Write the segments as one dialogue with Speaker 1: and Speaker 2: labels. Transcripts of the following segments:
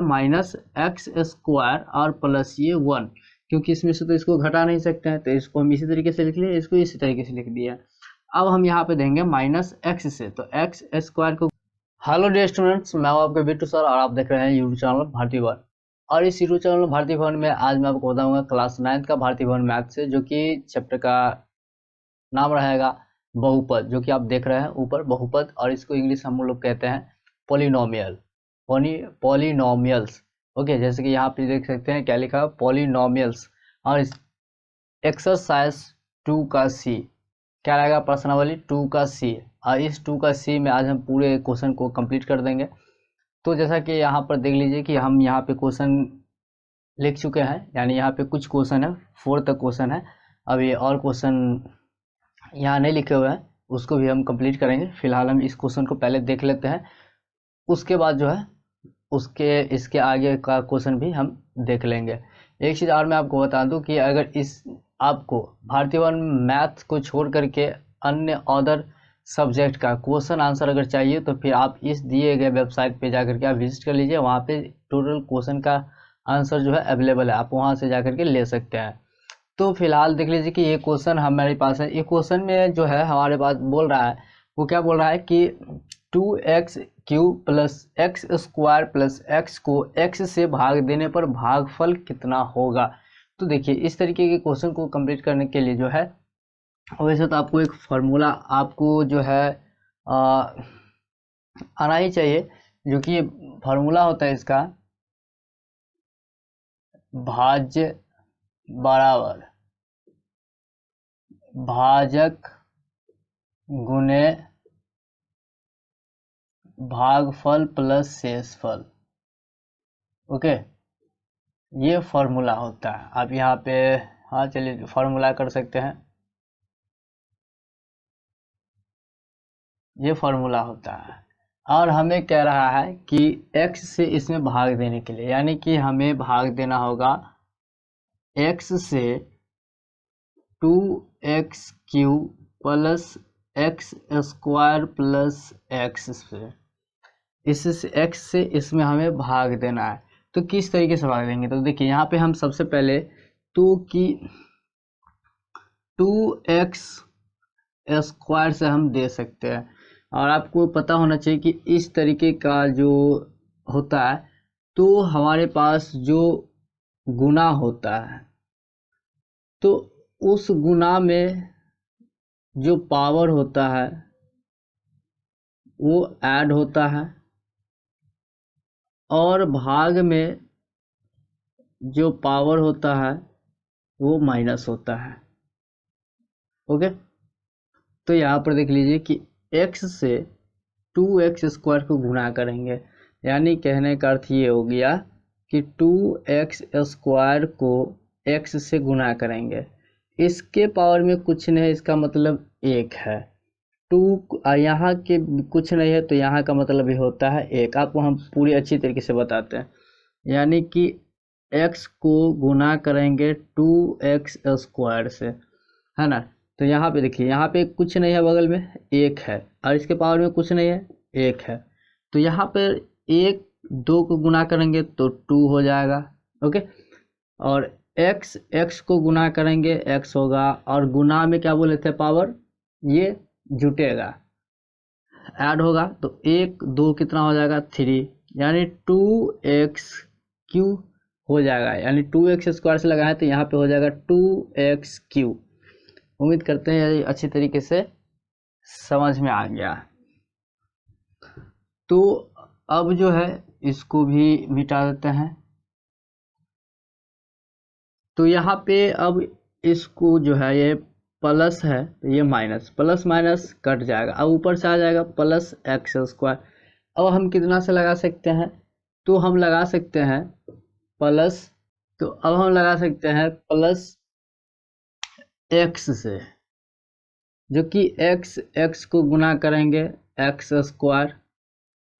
Speaker 1: Minus x square और plus ये 1, क्योंकि इसमें से तो इसको घटा नहीं सकते हैं, तो इसको हम इसी तरीके से लिख लिए, इसको इसी तरीके से लिख दिया। अब हम यहाँ पे देंगे माइनस एक्स से, तो एक्स स्क्वायर को। हेलो डियर स्टूडेंट्स, मैं हूं आपके बिट्टू सर और आप देख रहे हैं यूट्यूब चैनल भारती भवन। और इस यूट्यूब चैनल भारती भवन में आज मैं आपको बताऊंगा क्लास 9 का भारती भवन मैथ से, जो कि चैप्टर का नाम रहेगा बहुपद, जो कि आप देख रहे हैं ऊपर बहुपद, और इसको इंग्लिश हम लोग कहते हैं पॉलिनोमियल, पॉलिनोमियल्स। ओके, जैसे कि यहाँ पे देख सकते हैं क्या लिखा है, पॉलिनोमियल्स। और इस एक्सरसाइज 2 का सी क्या रहेगा, प्रश्नावली 2 का सी। और इस 2 का सी में आज हम पूरे क्वेश्चन को कंप्लीट कर देंगे। तो जैसा कि यहाँ पर देख लीजिए कि हम यहाँ पे क्वेश्चन लिख चुके हैं, यानी यहाँ पे कुछ क्वेश्चन है, 4 तक क्वेश्चन है। अभी और क्वेश्चन यहाँ नहीं लिखे हुए हैं, उसको भी हम कंप्लीट करेंगे। फिलहाल हम इस क्वेश्चन को पहले देख लेते हैं, उसके बाद जो है उसके इसके आगे का क्वेश्चन भी हम देख लेंगे। एक चीज़ और मैं आपको बता दूं कि अगर इस आपको भारतीय भवन मैथ को छोड़ करके अन्य अदर सब्जेक्ट का क्वेश्चन आंसर अगर चाहिए, तो फिर आप इस दिए गए वेबसाइट पे जाकर के आप विजिट कर लीजिए। वहाँ पे टोटल क्वेश्चन का आंसर जो है अवेलेबल है, आप वहाँ से जाकर के ले सकते हैं। तो फिलहाल देख लीजिए कि ये क्वेश्चन हमारे पास है। ये क्वेश्चन में जो है हमारे पास बोल रहा है, वो क्या बोल रहा है कि 2x³ plus x square plus x को x से भाग देने पर भागफल कितना होगा। तो देखिए, इस तरीके के क्वेश्चन को कंप्लीट करने के लिए जो है, वैसे तो आपको एक फार्मूला आपको जो है आना ही चाहिए, जो कि फार्मूला होता है इसका भाज्य बराबर भाजक गुणे भागफल प्लस शेषफल। ओके, ये फॉर्मूला होता है। आप यहाँ पे हाँ चलिए फॉर्मूला कर सकते हैं, ये फॉर्मूला होता है। और हमें कह रहा है कि x से इसमें भाग देने के लिए, यानी कि हमें भाग देना होगा x से 2x³ plus x square plus x से, इससे x से इसमें हमें भाग देना है। तो किस तरीके से भाग देंगे, तो देखिए यहाँ पे हम सबसे पहले 2x स्क्वायर से हम दे सकते हैं। और आपको पता होना चाहिए कि इस तरीके का जो होता है, तो हमारे पास जो गुना होता है, तो उस गुना में जो पावर होता है वो ऐड होता है, और भाग में जो पावर होता है वो माइनस होता है। ओके, तो यहाँ पर देख लीजिए कि x से 2x² को गुणा करेंगे, यानी कहने का अर्थ ये हो गया कि 2x² को x से गुणा करेंगे। इसके पावर में कुछ नहीं है, इसका मतलब 1 है। 2 यहाँ के कुछ नहीं है, तो यहाँ का मतलब ये होता है 1। आपको हम पूरी अच्छी तरीके से बताते हैं, यानी कि x को गुना करेंगे 2x² से, है ना। तो यहाँ पे देखिए, यहाँ पे कुछ नहीं है, बगल में 1 है, और इसके पावर में कुछ नहीं है, 1 है। तो यहाँ पर 1 2 को गुना करेंगे तो 2 हो जाएगा। ओके, और x को गुना करेंगे x होगा, और गुना में क्या बोले थे पावर, ये जुटेगा, ऐड होगा, तो 1 2 कितना हो जाएगा 3, यानी 2x³ हो जाएगा। यानी 2x² से लगाए तो यहाँ पे हो जाएगा 2x³। उम्मीद करते हैं ये अच्छी तरीके से समझ में आ गया। तो अब जो है इसको भी मिटा देते हैं। तो यहाँ पे अब इसको जो है, ये प्लस है तो ये माइनस, प्लस माइनस कट जाएगा, अब ऊपर से आ जाएगा प्लस x²। अब हम कितना से लगा सकते हैं, तो हम लगा सकते हैं प्लस, तो अब हम लगा सकते हैं प्लस x से, जो कि x को गुना करेंगे x²,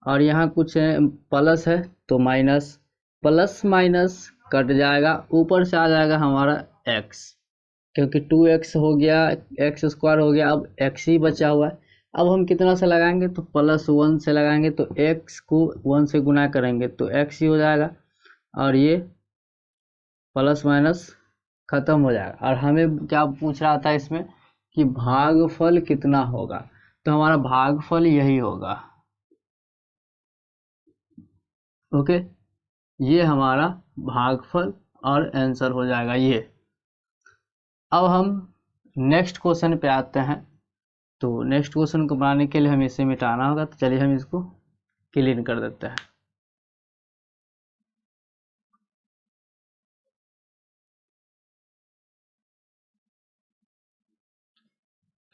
Speaker 1: और यहाँ कुछ है प्लस है तो माइनस, प्लस माइनस कट जाएगा, ऊपर से आ जाएगा हमारा x, क्योंकि 2x हो गया, x² हो गया, अब x ही बचा हुआ है। अब हम कितना से लगाएंगे, तो +1 से लगाएंगे, तो x को 1 से गुना करेंगे तो x ही हो जाएगा, और ये प्लस माइनस खत्म हो जाएगा। और हमें क्या पूछ रहा था इसमें कि भागफल कितना होगा, तो हमारा भागफल यही होगा। ओके, ये हमारा भागफल और आंसर हो जाएगा ये। अब हम नेक्स्ट क्वेश्चन पे आते हैं। तो नेक्स्ट क्वेश्चन को बनाने के लिए हमें इसे मिटाना होगा, तो चलिए हम इसको क्लीन कर देते हैं।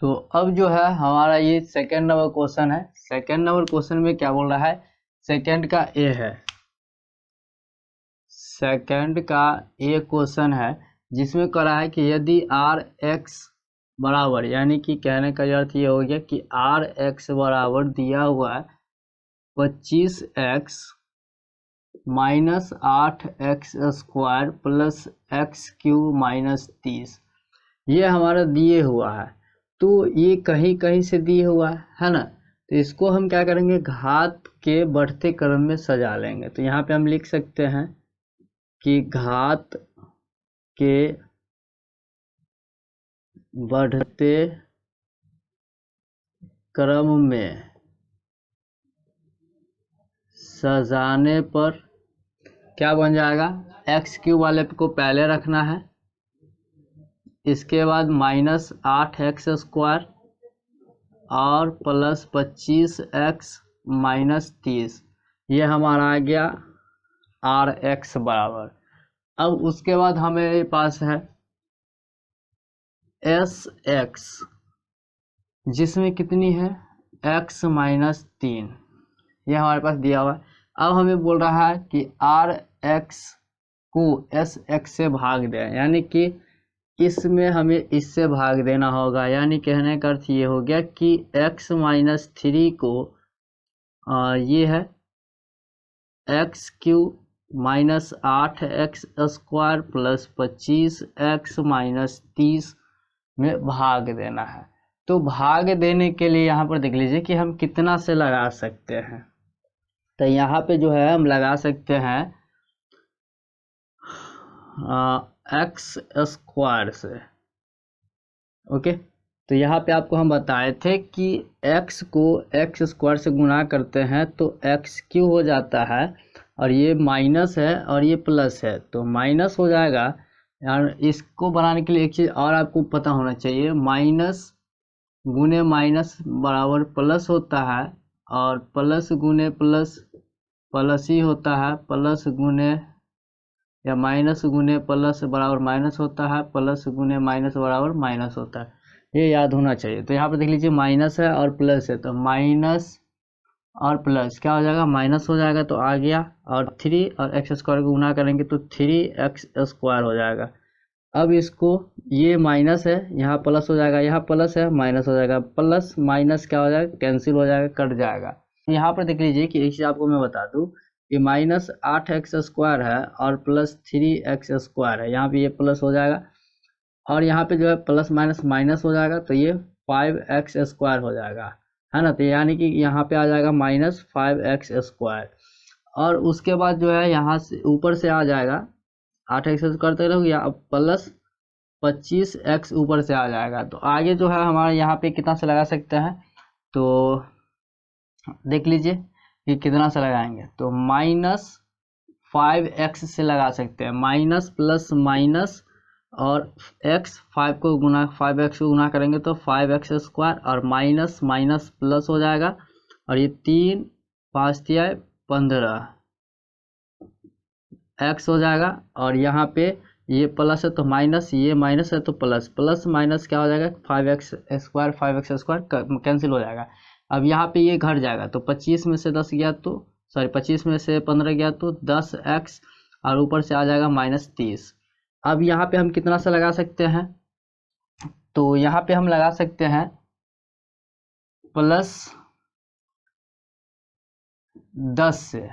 Speaker 1: तो अब जो है हमारा ये सेकेंड नंबर क्वेश्चन है। सेकेंड नंबर क्वेश्चन में क्या बोल रहा है, सेकेंड का ए है, सेकेंड का ए क्वेश्चन है, जिसमें कह रहा है कि यदि आर एक्स बराबर, यानी कि कहने का अर्थ ये हो गया कि आर एक्स बराबर दिया हुआ है 25x minus 8x² plus x³ - 30, ये हमारा दिए हुआ है। तो ये कहीं कहीं से दिए हुआ है ना, तो इसको हम क्या करेंगे, घात के बढ़ते क्रम में सजा लेंगे। तो यहाँ पे हम लिख सकते हैं कि घात के बढ़ते क्रम में सजाने पर क्या बन जाएगा, x³ वाले को पहले रखना है, इसके बाद -8x² और प्लस 25x - 30, ये हमारा आ गया Rx बराबर। अब उसके बाद हमारे पास है Sx, जिसमें कितनी है x - 3, ये हमारे पास दिया हुआ है। अब हमें बोल रहा है कि Rx को Sx से भाग दें, यानी कि इसमें हमें इससे भाग देना होगा। यानी कहने का अर्थ ये हो गया कि x - 3 को ये है x³ - 8x² प्लस 25x - 30 में भाग देना है। तो भाग देने के लिए यहाँ पर देख लीजिए कि हम कितना से लगा सकते हैं। तो यहाँ पे जो है हम लगा सकते हैं x² से। ओके, तो यहाँ पे आपको हम बताए थे कि x को x² से गुना करते हैं तो x³ हो जाता है, और ये माइनस है और ये प्लस है, तो माइनस हो जाएगा। यार इसको बनाने के लिए एक चीज़ और आपको पता होना चाहिए, माइनस गुने माइनस बराबर प्लस होता है, और प्लस गुने प्लस प्लस ही होता है, प्लस गुने या माइनस गुने प्लस बराबर माइनस होता है, प्लस गुने माइनस बराबर माइनस होता है, ये याद होना चाहिए। तो यहाँ पर देख लीजिए माइनस है और प्लस है, तो माइनस और प्लस क्या हो जाएगा, माइनस हो जाएगा, तो आ गया, और 3 और x² को गुना करेंगे तो 3x² हो जाएगा। अब इसको, ये माइनस है, यहाँ प्लस हो जाएगा, यहाँ प्लस है, माइनस हो जाएगा, प्लस माइनस क्या हो जाएगा, कैंसिल हो जाएगा, कट जाएगा। यहाँ पर देख लीजिए कि एक चीज़ आपको मैं बता दूँ कि -8x² है और प्लस 3x² है, यहाँ पे ये प्लस हो जाएगा, और यहाँ पे जो है प्लस माइनस माइनस हो जाएगा, तो ये 5x² हो जाएगा, है ना। तो यानी कि यहाँ पे आ जाएगा -5x², और उसके बाद जो है यहाँ से ऊपर से आ जाएगा 8x करते रहोगे, अब प्लस 25x ऊपर से आ जाएगा। तो आगे जो है हमारे यहाँ पे कितना से लगा सकते हैं, तो देख लीजिए कि कितना से लगाएंगे, तो -5x से लगा सकते हैं, माइनस प्लस माइनस और x 5x को गुना करेंगे तो 5x², और माइनस माइनस प्लस हो जाएगा, और ये 3 5 × 15 x हो जाएगा, और यहाँ पे ये प्लस है तो माइनस, ये माइनस है तो प्लस, प्लस माइनस क्या हो जाएगा, 5x² कैंसिल हो जाएगा। अब यहाँ पे ये घट जाएगा, तो 25 में से 10 गया तो 25 में से 15 गया तो 10x, और ऊपर से आ जाएगा -30। अब यहाँ पे हम कितना से लगा सकते हैं, तो यहाँ पे हम लगा सकते हैं प्लस 10 से,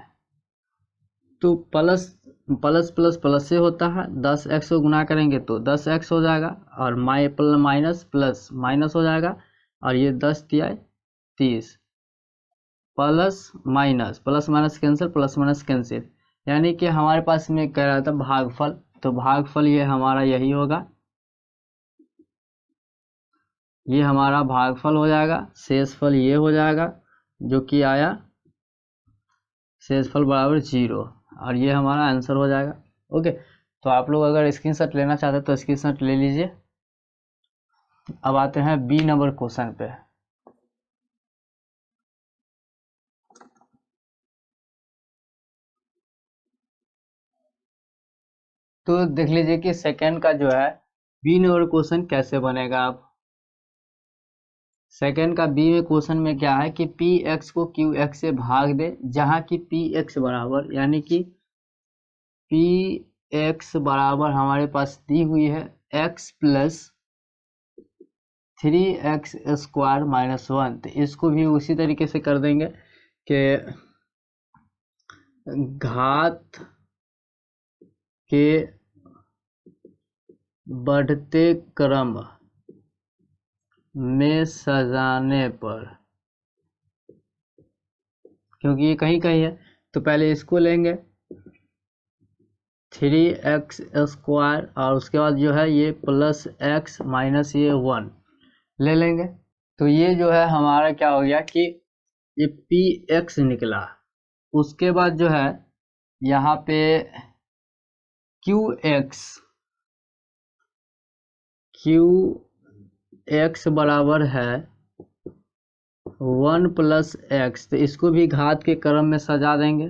Speaker 1: तो प्लस प्लस प्लस प्लस से होता है, 10x को गुना करेंगे तो 10x हो जाएगा, और माइनस प्लस माइनस हो जाएगा, और ये 10 × 30 plus minus cancel, plus minus cancel, यानी कि हमारे पास में कह रहा था भागफल, तो भागफल ये हमारा यही होगा, ये हमारा भागफल हो जाएगा, शेषफल ये हो जाएगा जो कि आया शेषफल बराबर 0, और ये हमारा आंसर हो जाएगा। ओके, तो आप लोग अगर स्क्रीनशॉट लेना चाहते हैं तो स्क्रीनशॉट ले लीजिए। अब आते हैं बी नंबर क्वेश्चन पे। तो देख लीजिए कि सेकंड का जो है बी नंबर क्वेश्चन कैसे बनेगा। आप सेकंड का बी में क्वेश्चन में क्या है कि पी एक्स को क्यू एक्स से भाग दे, जहां की पी एक्स बराबर, यानी कि पी एक्स बराबर हमारे पास दी हुई है x plus 3x square minus 1। तो इसको भी उसी तरीके से कर देंगे कि घात के बढ़ते क्रम में सजाने पर, क्योंकि ये कहीं कहीं है, तो पहले इसको लेंगे 3x स्क्वायर, और उसके बाद जो है ये प्लस x माइनस ये 1 ले लेंगे। तो ये जो है हमारा क्या हो गया कि ये पी एक्स निकला। उसके बाद जो है यहाँ पे क्यू एक्स बराबर है 1 प्लस एक्स, तो इसको भी घात के क्रम में सजा देंगे।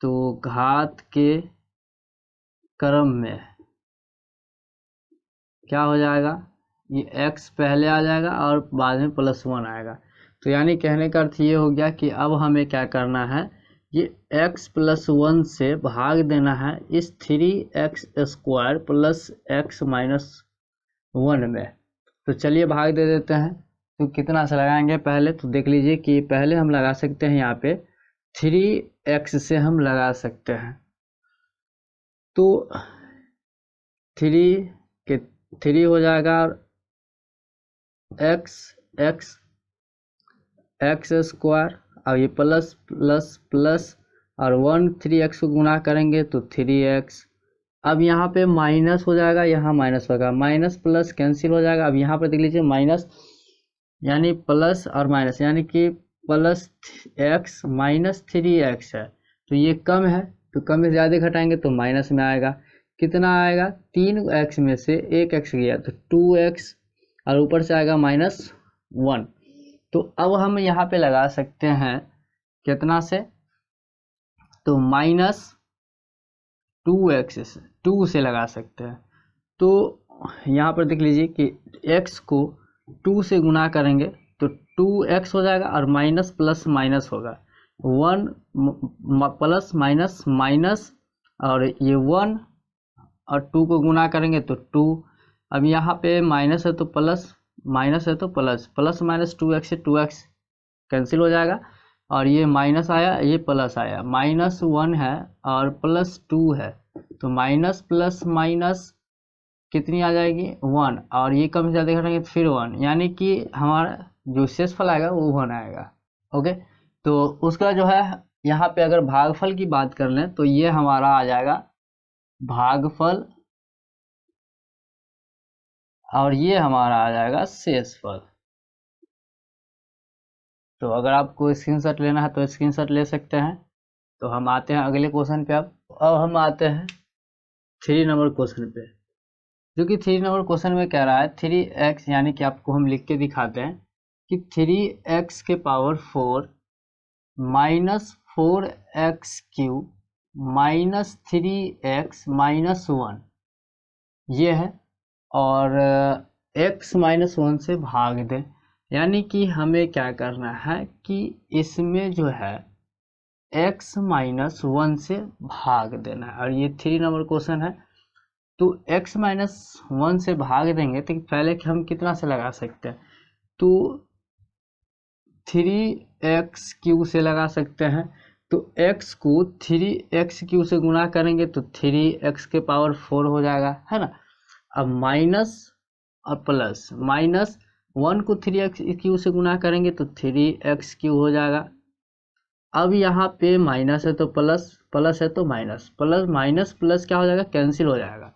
Speaker 1: तो घात के क्रम में क्या हो जाएगा, ये x पहले आ जाएगा और बाद में प्लस 1 आएगा। तो यानी कहने का अर्थ ये हो गया कि अब हमें क्या करना है, ये x प्लस 1 से भाग देना है इस 3x square plus x minus 1 में। तो चलिए भाग दे देते हैं। तो कितना से लगाएंगे पहले, तो देख लीजिए कि पहले हम लगा सकते हैं यहाँ पे 3x से हम लगा सकते हैं। तो 3 हो जाएगा, एक्स स्क्वायर, और ये प्लस प्लस प्लस और 1 3x को गुना करेंगे तो 3x। अब यहाँ पे माइनस हो जाएगा, यहाँ माइनस होगा, माइनस प्लस कैंसिल हो जाएगा। अब यहाँ पर देख लीजिए माइनस यानी प्लस और माइनस, यानी कि प्लस x माइनस 3x है, तो ये कम है, तो कम में ज़्यादा घटाएंगे तो माइनस में आएगा। कितना आएगा, 3x में से 1x गया तो 2x, और ऊपर से आएगा माइनस 1। तो अब हम यहाँ पे लगा सकते हैं कितना से, तो माइनस 2x से 2 से लगा सकते हैं। तो यहाँ पर देख लीजिए कि x को 2 से गुना करेंगे तो 2x हो जाएगा, और माइनस प्लस माइनस होगा, 1 प्लस माइनस माइनस, और ये 1 और 2 को गुना करेंगे तो 2। अब यहाँ पे माइनस है तो प्लस, माइनस है तो प्लस, प्लस माइनस 2x से 2x कैंसिल हो जाएगा, और ये माइनस आया ये प्लस आया, माइनस 1 है और प्लस 2 है, तो माइनस प्लस माइनस कितनी आ जाएगी 1, और ये कम से ज़्यादा घटाएंगे तो फिर 1, यानी कि हमारा जो शेषफल आएगा वो 1 आएगा। ओके, तो उसका जो है यहाँ पे अगर भागफल की बात कर लें तो ये हमारा आ जाएगा भागफल, और ये हमारा आ जाएगा शेषफल। तो अगर आपको स्क्रीनशॉट लेना है तो स्क्रीनशॉट ले सकते हैं। तो हम आते हैं अगले क्वेश्चन पे। अब हम आते हैं 3 नंबर क्वेश्चन पे, जो कि 3 नंबर क्वेश्चन में कह रहा है 3x, यानी कि आपको हम लिख के दिखाते हैं कि 3x के power 4 minus 4x cube minus 3x minus 1 ये है, और x माइनस 1 से भाग दें। यानी कि हमें क्या करना है कि इसमें जो है x माइनस 1 से भाग देना है, और ये 3 नंबर क्वेश्चन है। तो x माइनस 1 से भाग देंगे तो पहले हम कितना से लगा सकते हैं, तो 3x क्यू से लगा सकते हैं। तो x को 3x क्यू से गुणा करेंगे तो 3x के पावर 4 हो जाएगा, है ना। अब माइनस और प्लस, माइनस 1 को 3x³ से गुना करेंगे तो 3x³ हो जाएगा। अब यहाँ पे माइनस है तो प्लस, प्लस है तो माइनस, प्लस माइनस प्लस क्या हो जाएगा, कैंसिल हो जाएगा।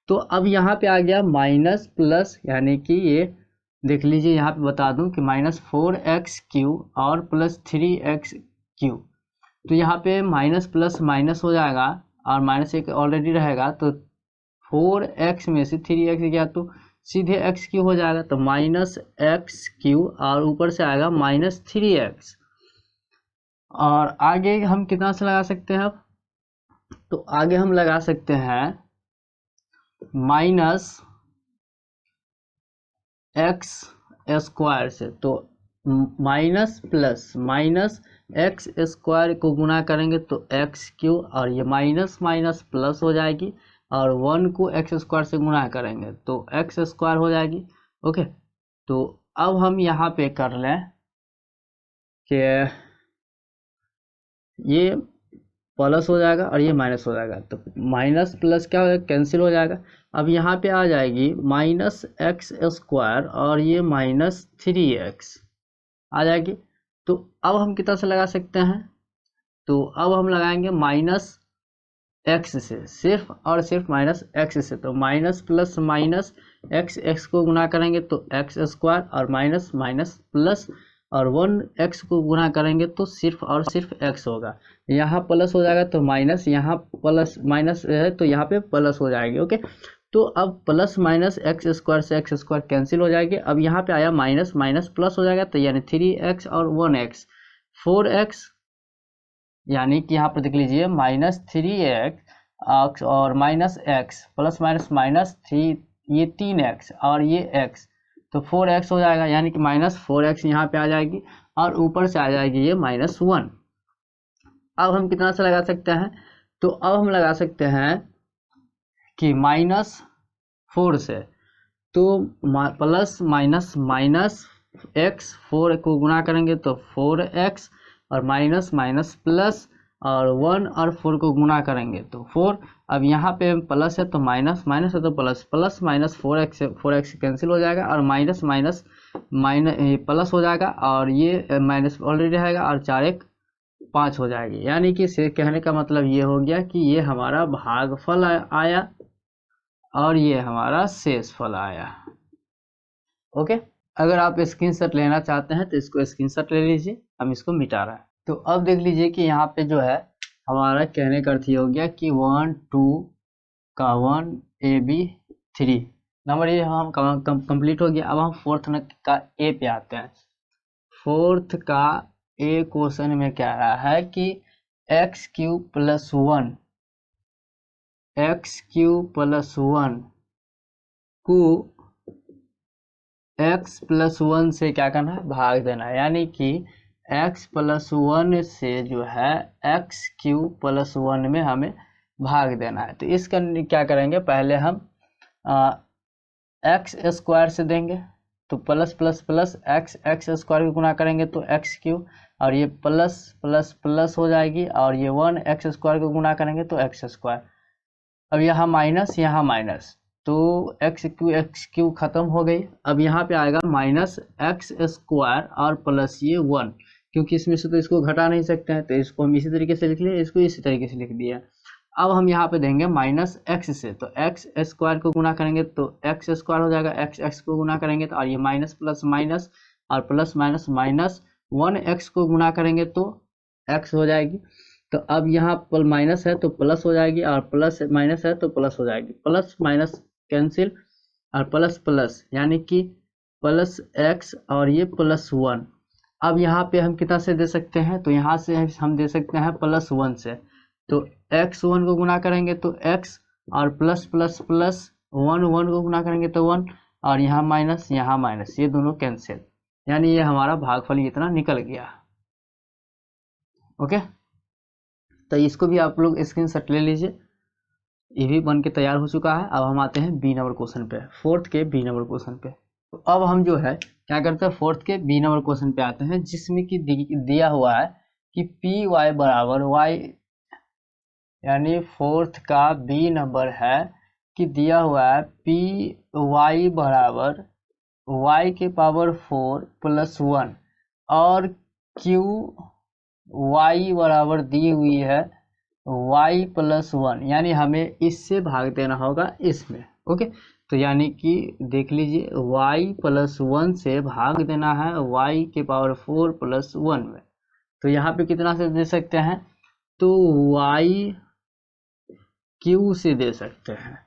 Speaker 1: तो अब यहाँ पे आ गया माइनस प्लस, यानी कि ये देख लीजिए, यहाँ पे बता दूं कि -4x³ और +3x³। तो यहाँ पे माइनस प्लस माइनस हो जाएगा और माइनस एक ऑलरेडी रहेगा, तो 4x में से 3x गया तो सीधे x³ हो जाएगा, तो -x³ और ऊपर से आएगा -3x। और आगे हम कितना से लगा सकते हैं अब, तो आगे हम लगा सकते हैं -x² से। तो माइनस प्लस माइनस x² को गुना करेंगे तो x³ और ये माइनस माइनस प्लस हो जाएगी, और 1 को x² से गुना करेंगे तो x² हो जाएगी। ओके, तो अब हम यहाँ पे कर लें कि ये प्लस हो जाएगा और ये माइनस हो जाएगा, तो माइनस प्लस क्या हो जाएगा, कैंसिल हो जाएगा। अब यहाँ पे आ जाएगी -x² और ये -3x आ जाएगी। तो अब हम कितना से लगा सकते हैं, तो अब हम लगाएंगे -x से, सिर्फ और सिर्फ -x से। तो माइनस प्लस माइनस x को गुना करेंगे तो x² और माइनस माइनस प्लस, और 1x को गुना करेंगे तो सिर्फ और सिर्फ x होगा। यहाँ प्लस हो जाएगा तो माइनस, यहाँ प्लस माइनस है तो यहाँ पे प्लस हो जाएगी। ओके, तो अब प्लस माइनस x² से x² कैंसिल हो जाएगी। अब यहाँ पे आया माइनस माइनस प्लस हो जाएगा, तो यानी 3x और 1x 4x, यानी कि यहाँ पर देख लीजिए -3x और -x प्लस माइनस -3, ये 3x और ये x, तो 4x हो जाएगा, यानी कि -4x यहाँ पे आ जाएगी और ऊपर से आ जाएगी ये -1। अब हम कितना से लगा सकते हैं, तो अब हम लगा सकते हैं कि -4 से, तो प्लस माइनस माइनस x, 4 को गुना करेंगे तो 4x और माइनस माइनस प्लस, और 1 और 4 को गुना करेंगे तो 4। अब यहाँ पे प्लस है तो माइनस, माइनस है तो plus, plus minus 4x cancel हो जाएगा, और माइनस माइनस माइनस प्लस हो जाएगा, और ये माइनस ऑलरेडी रहेगा, और 4 5 हो जाएगी। यानी कि से कहने का मतलब ये हो गया कि ये हमारा भागफल आया और ये हमारा शेषफल आया। ओके, अगर आप स्क्रीनशॉट लेना चाहते हैं तो इसको स्क्रीनशॉट ले लीजिए, हम इसको मिटा रहे हैं। तो अब देख लीजिए कि यहाँ पे जो है हमारा कहने का अर्थ ये हो गया कि 1 2 का 1 AB 3 नंबर ये हम कंप्लीट हो गया। अब हम फोर्थ का ए पे आते हैं। फोर्थ का ए क्वेश्चन में क्या रहा है कि x³ + 1 को x + 1 से क्या करना है, भाग देना है। यानी कि x + 1 से जो है x³ + 1 में हमें भाग देना है। तो इसका क्या करेंगे, पहले हम x² से देंगे, तो प्लस प्लस प्लस x² को गुना करेंगे तो x³, और ये प्लस प्लस प्लस हो जाएगी, और ये 1x² को गुना करेंगे तो x²। अब यहाँ माइनस यहाँ माइनस, तो x³ खत्म हो गई। अब यहाँ पे आएगा -x² और प्लस ये 1, क्योंकि इसमें से तो इसको घटा नहीं सकते हैं, तो इसको हम इसी तरीके से लिख लिए, इसको इसी तरीके से लिख दिया। अब हम यहाँ पे देंगे -x से, तो x² को गुना करेंगे तो x² हो जाएगा, x को गुना करेंगे तो, और ये माइनस प्लस माइनस और प्लस माइनस माइनस 1x को गुना करेंगे तो x हो जाएगी। तो अब यहाँ पर माइनस है तो प्लस हो जाएगी, और प्लस माइनस है तो प्लस हो जाएगी, प्लस माइनस कैंसिल और प्लस प्लस, यानी कि प्लस x और ये +1। अब यहाँ पे हम कितना से दे सकते हैं, तो यहाँ से हम दे सकते हैं +1 से, तो x1 को गुना करेंगे तो x, और प्लस प्लस प्लस 1 को गुना करेंगे तो 1, और यहाँ माइनस, ये दोनों कैंसिल, यानी ये हमारा भागफल इतना निकल गया। ओके, तो इसको भी आप लोग स्क्रीनशॉट ले लीजिए, ये भी बन के तैयार हो चुका है। अब हम आते हैं बी नंबर क्वेश्चन पे, फोर्थ के बी नंबर क्वेश्चन पे। तो अब हम जो है क्या करते हैं, फोर्थ के बी नंबर क्वेश्चन पे आते हैं, जिसमें कि दिया हुआ है कि पी वाई बराबर वाई, यानी फोर्थ का बी नंबर है कि दिया हुआ है पी वाई बराबर y के पावर 4 प्लस 1 और q y बराबर दी हुई है y प्लस 1, यानी हमें इससे भाग देना होगा इसमें। ओके, तो यानी कि देख लीजिए y प्लस 1 से भाग देना है y के पावर 4 प्लस 1 में। तो यहाँ पे कितना से दे सकते हैं, तो y q से दे सकते हैं।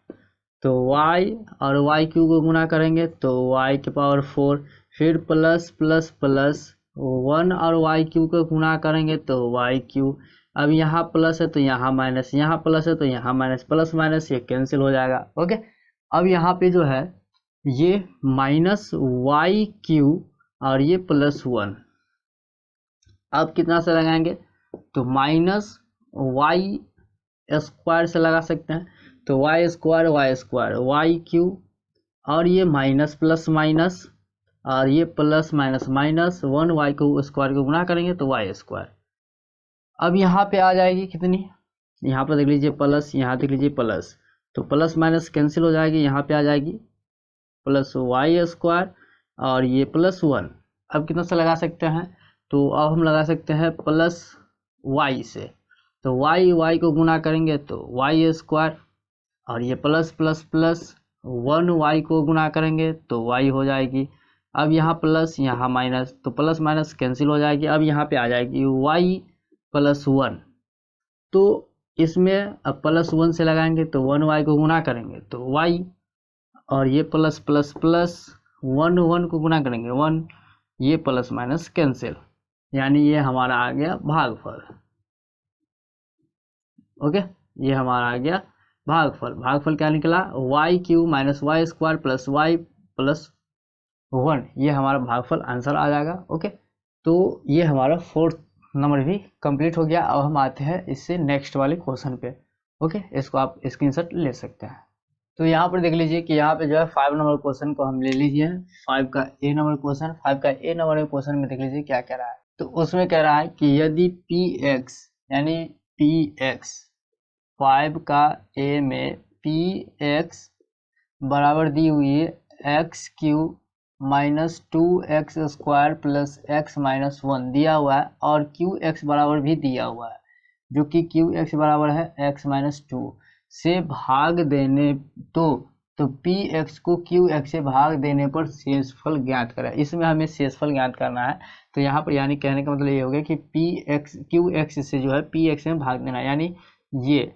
Speaker 1: तो y और y q को गुना करेंगे तो y के पावर 4, फिर प्लस प्लस प्लस 1 और y q को गुना करेंगे तो y q। अब यहाँ प्लस है तो यहाँ माइनस, यहाँ प्लस है तो यहाँ माइनस, प्लस माइनस ये कैंसिल हो जाएगा। ओके, अब यहाँ पे जो है ये माइनस y q और ये प्लस 1, अब कितना से लगाएंगे, तो माइनस y स्क्वायर से लगा सकते हैं। तो y स्क्वायर y क्यू और ये माइनस प्लस माइनस और ये प्लस माइनस माइनस 1y को स्क्वायर को गुना करेंगे तो y स्क्वायर। अब यहाँ पे आ जाएगी कितनी, यहाँ पर देख लीजिए प्लस, यहाँ देख लीजिए प्लस, तो प्लस माइनस कैंसिल हो जाएगी, यहाँ पे आ जाएगी प्लस y स्क्वायर और ये प्लस 1। अब कितना से लगा सकते हैं, तो अब हम लगा सकते हैं प्लस y से, तो y को गुना करेंगे तो y स्क्वायर और ये प्लस प्लस प्लस 1y को गुना करेंगे तो y हो जाएगी। अब यहाँ प्लस यहाँ माइनस, तो प्लस माइनस कैंसिल हो जाएगी। अब यहाँ पे आ जाएगी y प्लस 1, तो इसमें अब प्लस 1 से लगाएंगे तो 1y को गुना करेंगे तो y और ये प्लस प्लस प्लस 1 को गुना करेंगे 1, ये प्लस माइनस कैंसिल, यानी ये हमारा आ गया भागफल। ओके, ये हमारा आ गया भागफल। भागफल क्या निकला, y Q minus y square plus y plus 1, ये हमारा भागफल आंसर आ जाएगा। ओके, तो ये हमारा 4th नंबर भी कंप्लीट हो गया। अब हम आते हैं इससे नेक्स्ट वाले क्वेश्चन पे। ओके, इसको आप स्क्रीनशॉट ले सकते हैं। तो यहाँ पर देख लीजिए कि यहाँ पे जो है 5 नंबर क्वेश्चन को हम ले लीजिए, 5 का ए नंबर क्वेश्चन। 5 का ए नंबर क्वेश्चन में देख लीजिए क्या कह रहा है। तो उसमें कह रहा है कि यदि px यानी px 5 का ए में px बराबर दी हुई है x Q minus 2x square plus x minus 1 दिया हुआ है और qx बराबर भी दिया हुआ है, जो कि qx बराबर है x माइनस 2 से भाग देने तो px को qx से भाग देने पर शेषफल ज्ञात करें। इसमें हमें शेषफल ज्ञात करना है। तो यहाँ पर यानी कहने का मतलब ये हो गया कि qx से जो है px में भाग देना है, यानी ये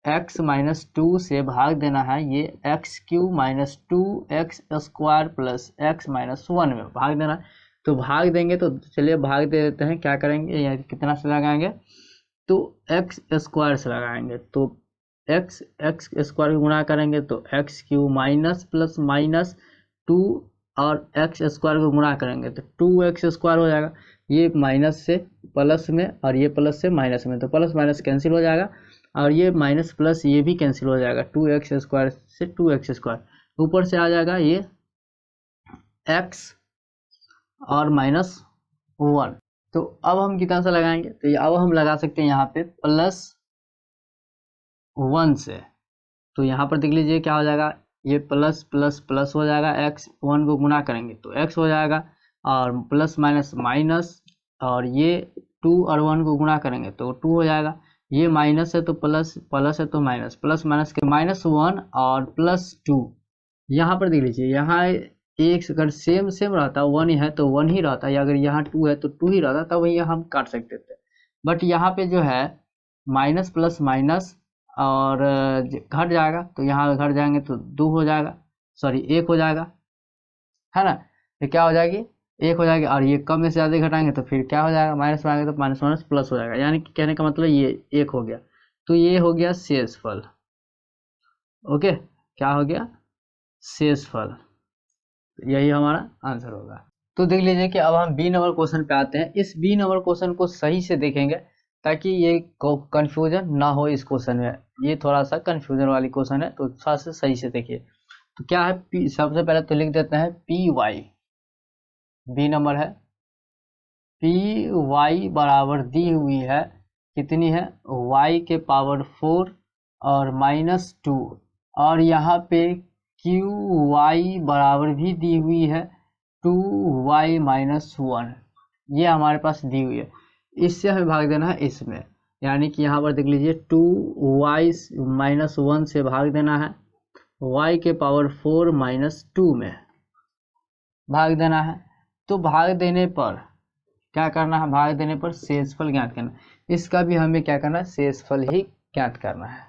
Speaker 1: x माइनस 2 से भाग देना है, ये x Q minus 2x square plus x minus 1 में भाग देना है। तो भाग देंगे तो चलिए भाग दे देते हैं। क्या करेंगे, यहाँ कितना से लगाएंगे, तो x स्क्वायर से लगाएंगे तो x स्क्वायर को गुना करेंगे तो x Q minus plus minus 2 और x स्क्वायर को गुना करेंगे तो 2x स्क्वायर हो जाएगा। ये माइनस से प्लस में और ये प्लस से माइनस में, तो प्लस माइनस कैंसिल हो जाएगा और ये माइनस प्लस ये भी कैंसिल हो जाएगा, 2x स्क्वायर से 2x स्क्वायर, ऊपर से आ जाएगा ये x और माइनस 1। तो अब हम कितना सा लगाएंगे, तो अब हम लगा सकते हैं यहाँ पे प्लस 1 से। तो यहाँ पर देख लीजिए क्या हो जाएगा, ये प्लस प्लस प्लस हो जाएगा, x 1 को गुना करेंगे तो x हो जाएगा और प्लस माइनस माइनस और ये 2 और 1 को गुना करेंगे तो 2 हो जाएगा। ये माइनस है तो प्लस, प्लस है तो माइनस, प्लस माइनस के माइनस 1 और प्लस 2। यहाँ पर देख लीजिए, यहाँ एक अगर सेम रहता 1 है तो 1 ही रहता है, अगर यहाँ 2 है तो 2 ही रहता, तब वही हम काट सकते थे। बट यहाँ पे जो है माइनस प्लस माइनस और घट जाएगा, तो यहाँ घट जाएंगे तो 2 हो जाएगा, सॉरी 1 हो जाएगा, है ना। तो क्या हो जाएगी, 1 हो जाएगी और ये कम में से ज़्यादा घटाएंगे तो फिर क्या हो जाएगा, माइनस में आएंगे तो माइनस माइनस प्लस हो जाएगा, यानी कि कहने का मतलब ये 1 हो गया। तो ये हो गया शेषफल। ओके, क्या हो गया, शेषफल, यही हमारा आंसर होगा। तो देख लीजिए कि अब हम बी नंबर क्वेश्चन पे आते हैं। इस बी नंबर क्वेश्चन को सही से देखेंगे ताकि ये कंफ्यूजन ना हो इस क्वेश्चन में, ये थोड़ा सा कंफ्यूजन वाली क्वेश्चन है, तो थोड़ा सा सही से देखिए। तो क्या है, सबसे पहले तो लिख देते हैं पी वाई, बी नंबर है पी वाई बराबर दी हुई है, कितनी है, y के पावर 4 और माइनस 2 और यहाँ पे क्यू वाई बराबर भी दी हुई है 2y माइनस 1, ये हमारे पास दी हुई है। इससे हमें भाग देना है इसमें, यानी कि यहाँ पर देख लीजिए 2y माइनस 1 से भाग देना है, y के पावर 4 माइनस 2 में भाग देना है। तो भाग देने पर क्या करना है, भाग देने पर शेषफल ज्ञात करना, इसका भी हमें क्या करना है, शेषफल ही ज्ञात करना है।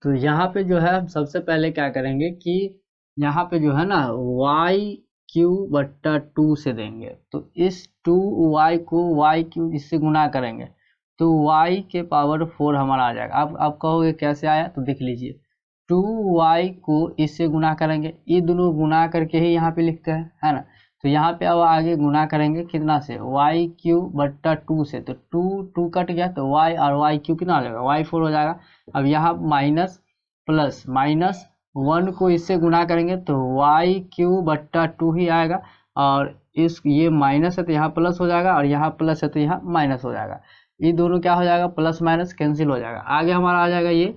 Speaker 1: तो यहाँ पे जो है हम सबसे पहले क्या करेंगे कि यहाँ पे जो है ना y क्यू बट्टा 2 से देंगे, तो इस 2y को y क्यू इससे गुना करेंगे तो y के पावर 4 हमारा आ जाएगा। अब आप कहोगे कैसे आया, तो देख लीजिए 2y को इससे गुना करेंगे, ये दोनों गुना करके ही यहाँ पे लिखते हैं, है ना। तो यहाँ पे अब आगे गुना करेंगे कितना से, y क्यू बट्टा 2 से, तो 2 कट गया तो y और y क्यू कितना हो जाएगा, y4 हो जाएगा। अब यहाँ माइनस प्लस माइनस 1 को इससे गुना करेंगे तो y क्यू बट्टा 2 ही आएगा, और इस ये माइनस है तो यहाँ प्लस हो जाएगा, और यहाँ प्लस है तो यहाँ माइनस हो जाएगा। ये दोनों क्या हो जाएगा, प्लस माइनस कैंसिल हो जाएगा। आगे हमारा आ जाएगा ये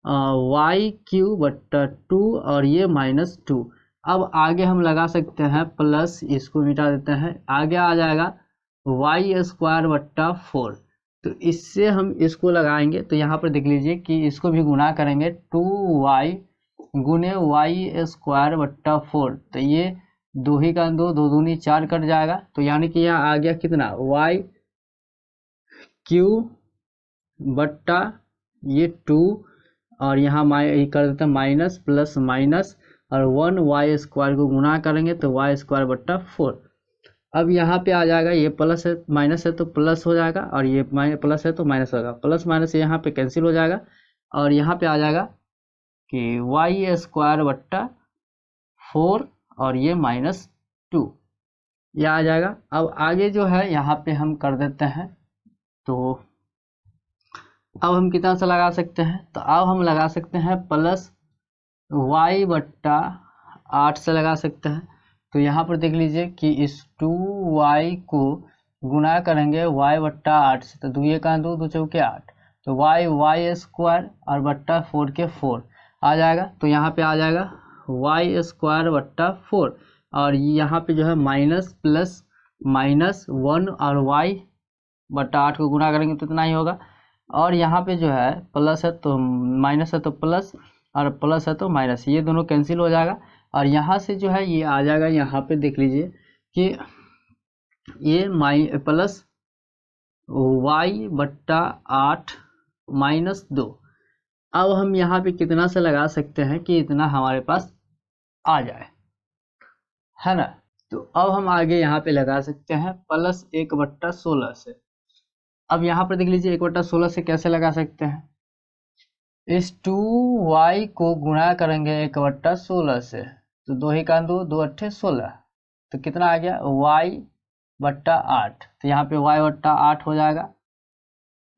Speaker 1: y क्यू बट्टा 2 और ये माइनस 2। अब आगे हम लगा सकते हैं प्लस, इसको मिटा देते हैं, आगे आ जाएगा y स्क्वायर बट्टा 4। तो इससे हम इसको लगाएंगे तो यहाँ पर देख लीजिए कि इसको भी गुना करेंगे 2y गुने y स्क्वायर बट्टा 4, तो ये 2 ही का 2, 2 दूनी 4 कट जाएगा। तो यानी कि यहाँ आ गया कितना, y क्यू बट्टा ये 2 और यहाँ कर देते हैं माइनस प्लस माइनस, और 1 y स्क्वायर को गुना करेंगे तो y स्क्वायर बट्टा 4। अब यहाँ पे आ जाएगा, ये प्लस है माइनस है तो प्लस हो जाएगा, और ये प्लस है तो माइनस होगा, प्लस माइनस यहाँ पे कैंसिल हो जाएगा, और यहाँ पे आ जाएगा कि y स्क्वायर बट्टा 4 और ये माइनस 2, ये आ जाएगा। अब आगे जो है यहाँ पे हम कर देते हैं, तो अब हम कितना से लगा सकते हैं, तो अब हम लगा सकते हैं प्लस y बट्टा 8 से लगा सकते हैं। तो यहाँ पर देख लीजिए कि इस 2y को गुना करेंगे y बट्टा 8 से, तो 2 का 2, 2 चौके 8, तो y स्क्वायर और बट्टा 4 के 4 आ जाएगा। तो यहाँ पे आ जाएगा y स्क्वायर बट्टा 4, और यहाँ पे जो है माइनस प्लस माइनस 1 और y बट्टा 8 को गुना करेंगे तो इतना ही होगा, और यहाँ पे जो है प्लस है तो माइनस है तो प्लस, और प्लस है तो माइनस, ये दोनों कैंसिल हो जाएगा। और यहाँ से जो है ये आ जाएगा, यहाँ पे देख लीजिए कि ये प्लस y बट्टा 8 माइनस 2। अब हम यहाँ पे कितना से लगा सकते हैं कि इतना हमारे पास आ जाए, है ना। तो अब हम आगे यहाँ पे लगा सकते हैं प्लस 1 बट्टा 16 से। अब यहाँ पर देख लीजिए 1 बट्टा 16 से कैसे लगा सकते हैं, इस 2y को गुणा करेंगे 1 बट्टा 16 से, तो 2 ही का 2, 2 अट्ठे 16, तो कितना आ गया y बट्टा 8, तो यहाँ पे y बट्टा 8 हो जाएगा,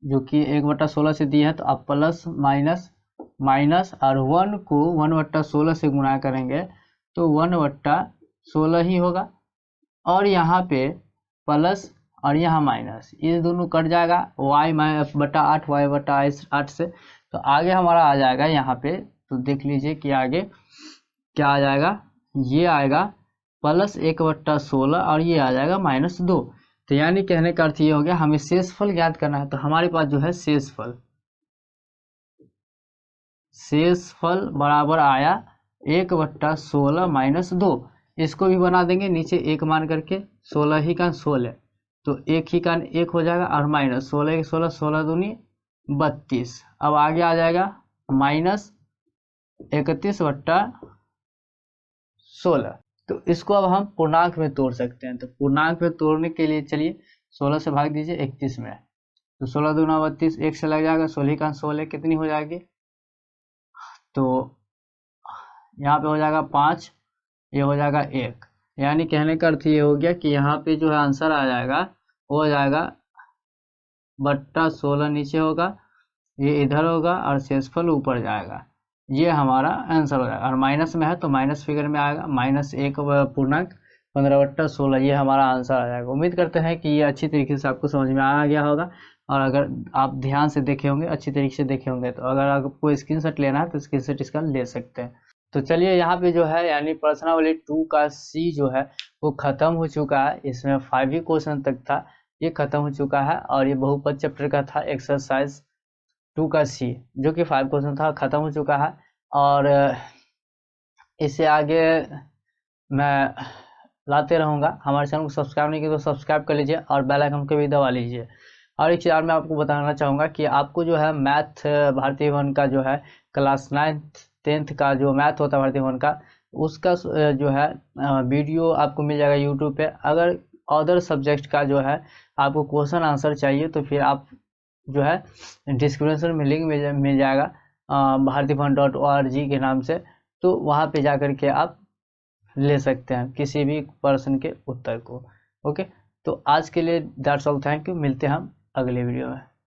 Speaker 1: जो कि 1 बट्टा 16 से दिए हैं। तो अब प्लस माइनस माइनस और 1 को 1 बट्टा 16 से गुणा करेंगे तो 1 बट्टा 16 ही होगा, और यहाँ पे प्लस और यहाँ माइनस, ये दोनों कट जाएगा, y बट्टा 8 y बट्टा 8 से। तो आगे हमारा आ जाएगा यहाँ पे, तो देख लीजिए कि आगे क्या आ जाएगा, ये आएगा प्लस 1 बट्टा 16 और ये आ जाएगा माइनस 2। तो यानी कहने का अर्थ ये हो गया, हमें शेषफल ज्ञात करना है। तो हमारे पास जो है शेषफल बराबर आया 1 बट्टा 16 माइनस 2। इसको भी बना देंगे नीचे 1 मान करके, 16 ही का 16, तो 1 ही का 1 हो जाएगा, और माइनस 16 के 16, 16 दूनी 32। अब आगे आ जाएगा माइनस 31 बट्टा 16। तो इसको अब हम पूर्णांक में तोड़ सकते हैं। तो पूर्णांक में तोड़ने के लिए चलिए 16 से भाग दीजिए 31 में, तो 16 दूना 32, 1 से लग जाएगा, 16 का 16 कितनी हो जाएगी, तो यहाँ पे हो जाएगा 5, ये हो जाएगा 1। यानी कहने का अर्थ ये हो गया कि यहाँ पे जो है आंसर आ जाएगा, हो जाएगा बट्टा 16 नीचे होगा, ये इधर होगा, और शेषफल ऊपर जाएगा, ये हमारा आंसर हो जाएगा। और माइनस में है तो माइनस फिगर में आएगा, -1 पूर्णांक 15 बट्टा 16, ये हमारा आंसर आ जाएगा। उम्मीद करते हैं कि ये अच्छी तरीके से आपको समझ में आ गया होगा, और अगर आप ध्यान से देखे होंगे, अच्छी तरीके से देखे होंगे, तो अगर आपको स्क्रीनशॉट लेना है तो स्क्रीनशॉट इसका ले सकते हैं। तो चलिए यहाँ पे जो है यानी प्रश्नावली 2 का सी जो है वो ख़त्म हो चुका है। इसमें 5 ही क्वेश्चन तक था, ये ख़त्म हो चुका है। और ये बहुपद चैप्टर का था एक्सरसाइज 2 का सी, जो कि 5 क्वेश्चन था, ख़त्म हो चुका है। और इससे आगे मैं लाते रहूँगा। हमारे चैनल को सब्सक्राइब नहीं किया तो सब्सक्राइब कर लीजिए और बेल आइकन को भी दबा लीजिए। और एक चीज़ और मैं आपको बताना चाहूँगा कि आपको जो है मैथ भारतीय भवन का जो है क्लास 9th 10th का जो मैथ होता है भारतीय भवन का, उसका जो है वीडियो आपको मिल जाएगा यूट्यूब पे। अगर अदर सब्जेक्ट का जो है आपको क्वेश्चन आंसर चाहिए तो फिर आप जो है डिस्क्रिप्शन में लिंक मिल जाएगा bhartibhavan.org के नाम से, तो वहाँ पे जा कर के आप ले सकते हैं किसी भी प्रश्न के उत्तर को। ओके, तो आज के लिए दैट्स ऑल, थैंक यू। मिलते हैं हम अगले वीडियो में।